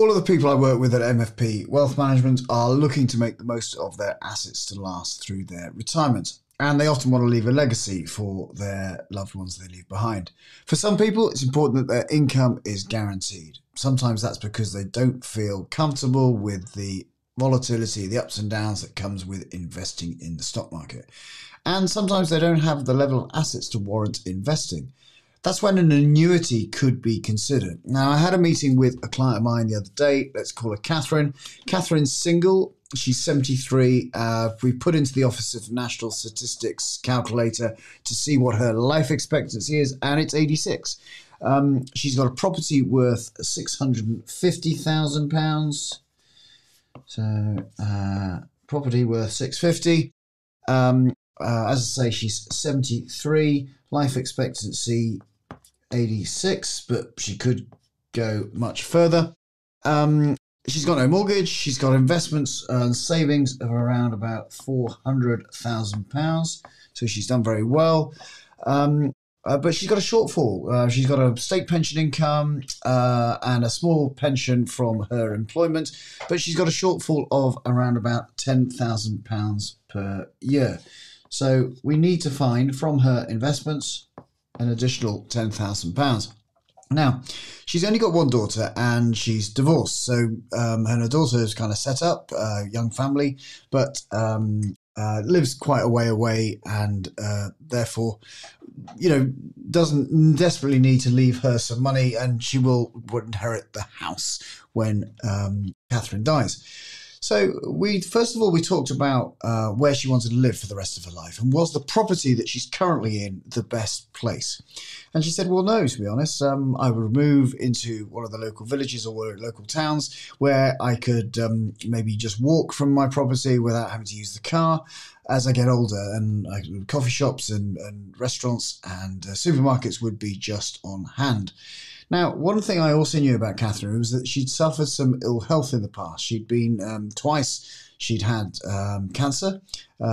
All of the people I work with at MFP Wealth Management are looking to make the most of their assets to last through their retirement. And they often want to leave a legacy for their loved ones they leave behind. For some people, it's important that their income is guaranteed. Sometimes that's because they don't feel comfortable with the volatility, the ups and downs that comes with investing in the stock market. And sometimes they don't have the level of assets to warrant investing. That's when an annuity could be considered. Now, I had a meeting with a client of mine the other day. Let's call her Catherine. Catherine's single. She's 73. We put into the Office of National Statistics calculator to see what her life expectancy is, and it's 86. She's got a property worth £650,000. So, property worth 650. As I say, she's 73. Life expectancy 86, but she could go much further. She's got no mortgage. She's got investments and savings of around about £400,000. So she's done very well. But she's got a shortfall. She's got a state pension income and a small pension from her employment, but she's got a shortfall of around about £10,000 per year. So we need to find from her investments an additional £10,000. Now, she's only got one daughter and she's divorced. So her daughter is kind of set up, young family, but lives quite a way away and therefore, doesn't desperately need to leave her some money, and she would inherit the house when Catherine dies. So we talked about where she wanted to live for the rest of her life, and was the property that she's currently in the best place? And she said, well, no, to be honest, I would move into one of the local villages or local towns where I could maybe just walk from my property without having to use the car as I get older, and coffee shops and restaurants and supermarkets would be just on hand. Now, one thing I also knew about Catherine was that she'd suffered some ill health in the past. She'd been twice, she'd had cancer.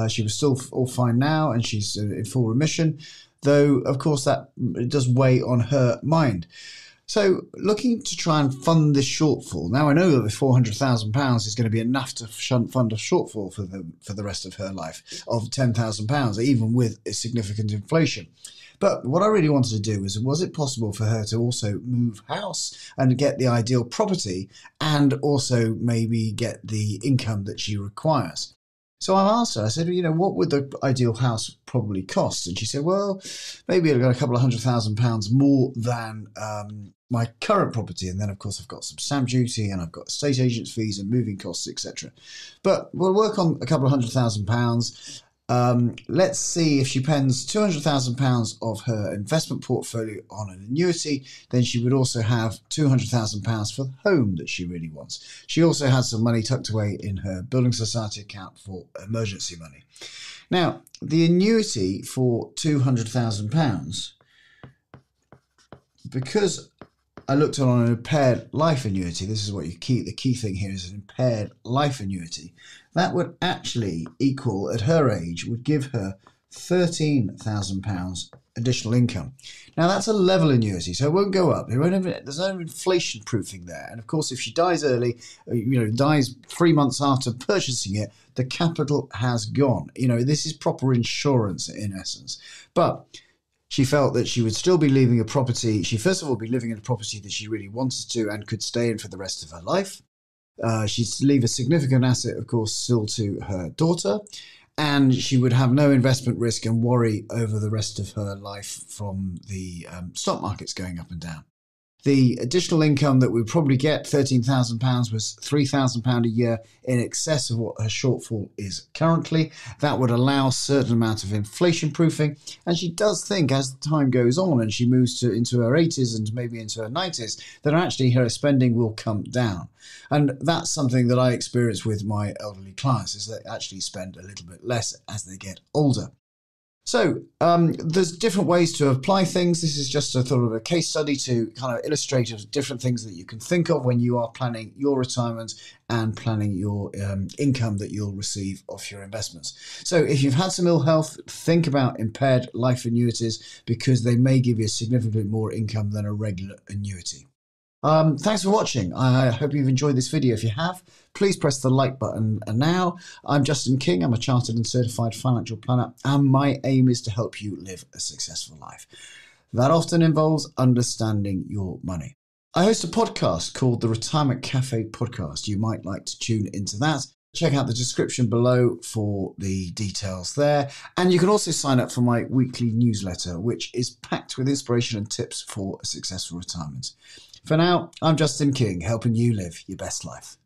She was still all fine now, and she's in full remission, though, of course, that it does weigh on her mind. So looking to try and fund this shortfall. Now, I know that the £400,000 is going to be enough to fund a shortfall for the rest of her life of £10,000, even with a significant inflation. But what I really wanted to do was it possible for her to also move house and get the ideal property and also maybe get the income that she requires? So I asked her, I said, what would the ideal house probably cost? And she said, well, maybe I've got a couple of £100,000 more than my current property. And then, of course, I've got some stamp duty and I've got estate agents' fees and moving costs, etc. But we'll work on a couple of £100,000. Let's see, if she spends £200,000 of her investment portfolio on an annuity, then she would also have £200,000 for the home that she really wants. She also has some money tucked away in her building society account for emergency money. Now, the annuity for £200,000, because I looked on an impaired life annuity, this is what the key thing here is an impaired life annuity, that would actually equal, at her age, would give her £13,000 additional income. Now, that's a level annuity, so it won't go up. There's no inflation proofing there. And of course, if she dies early, dies 3 months after purchasing it, the capital has gone. This is proper insurance in essence. But she felt that she would still be leaving a property. She first of all be living in a property that she really wanted to and could stay in for the rest of her life. She'd leave a significant asset, of course, still to her daughter, and she would have no investment risk and worry over the rest of her life from the stock markets going up and down. The additional income that we'd probably get, £13,000, was £3,000 a year in excess of what her shortfall is currently. That would allow a certain amount of inflation proofing. And she does think as the time goes on and she moves into her 80s and maybe into her 90s, that actually her spending will come down. And that's something that I experience with my elderly clients, is they actually spend a little bit less as they get older. So there's different ways to apply things. This is just a sort of a case study to kind of illustrate different things that you can think of when you are planning your retirement and planning your income that you'll receive off your investments. So if you've had some ill health, think about impaired life annuities, because they may give you significantly more income than a regular annuity. Thanks for watching. I hope you've enjoyed this video. If you have, please press the like button. And now, I'm Justin King. I'm a chartered and certified financial planner, and my aim is to help you live a successful life. That often involves understanding your money. I host a podcast called the Retirement Cafe Podcast. You might like to tune into that. Check out the description below for the details there. And you can also sign up for my weekly newsletter, which is packed with inspiration and tips for a successful retirement. For now, I'm Justin King, helping you live your best life.